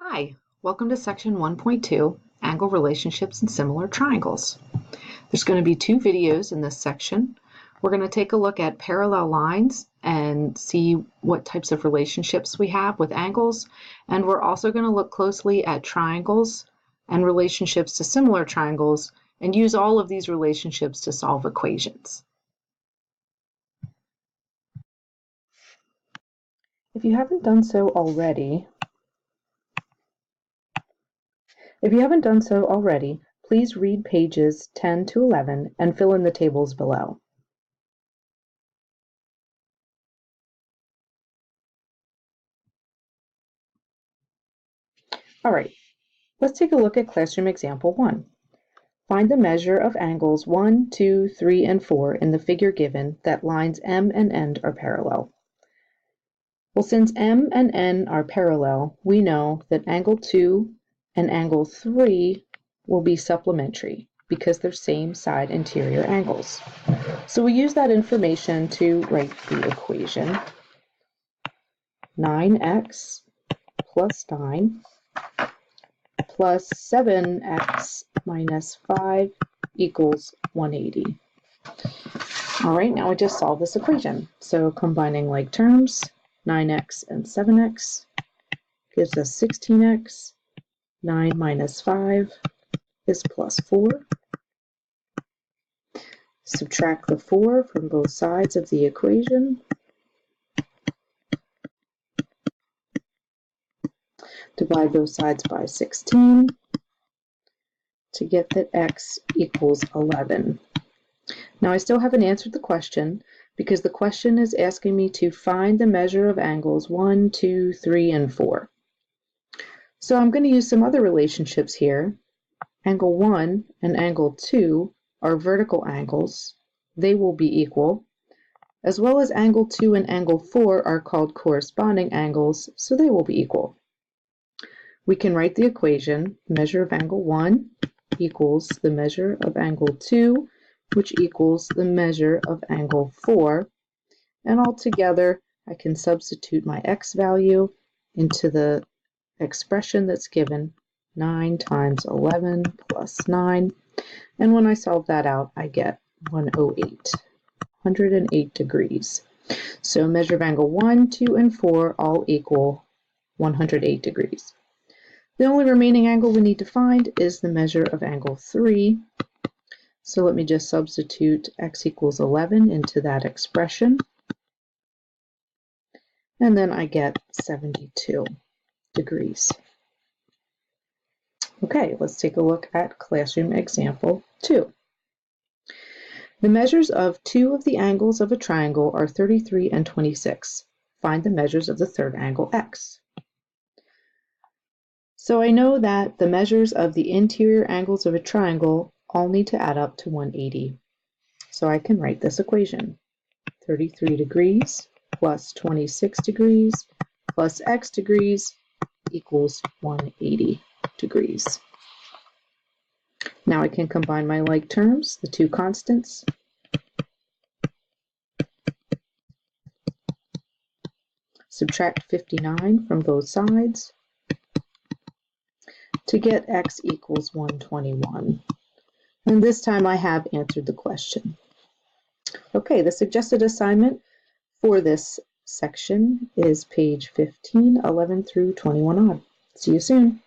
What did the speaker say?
Hi, welcome to section 1.2, Angle Relationships in Similar Triangles. There's going to be two videos in this section. We're going to take a look at parallel lines and see what types of relationships we have with angles, and we're also going to look closely at triangles and relationships to similar triangles and use all of these relationships to solve equations. If you haven't done so already, please read pages 10 to 11 and fill in the tables below. All right, let's take a look at classroom example 1. Find the measure of angles 1, 2, 3, and 4 in the figure given that lines M and N are parallel. Well, since M and N are parallel, we know that angle 2 and angle 3 will be supplementary because they're same side interior angles. So we use that information to write the equation 9x plus 9 plus 7x minus 5 equals 180. All right, now we just solve this equation. So combining like terms, 9x and 7x gives us 16x. 9 minus 5 is plus 4. Subtract the 4 from both sides of the equation. Divide both sides by 16 to get that x equals 11. Now I still haven't answered the question because the question is asking me to find the measure of angles 1, 2, 3, and 4. So I'm going to use some other relationships here. Angle 1 and angle 2 are vertical angles. They will be equal, as well as angle 2 and angle 4 are called corresponding angles, so they will be equal. We can write the equation, measure of angle 1 equals the measure of angle 2, which equals the measure of angle 4. And all together, I can substitute my x value into the expression that's given, 9 times 11 plus 9. And when I solve that out, I get 108 degrees. So measure of angle 1, 2, and 4 all equal 108 degrees. The only remaining angle we need to find is the measure of angle 3. So let me just substitute x equals 11 into that expression. And then I get 72 degrees. Okay, let's take a look at classroom example 2. The measures of two of the angles of a triangle are 33 and 26. Find the measures of the third angle, x. So I know that the measures of the interior angles of a triangle all need to add up to 180. So I can write this equation. 33 degrees plus 26 degrees plus x degrees equals 180 degrees. Now I can combine my like terms, the two constants. Subtract 59 from both sides to get x equals 121. And this time I have answered the question. Okay, the suggested assignment for this section is page 15, 11 through 21 on. See you soon.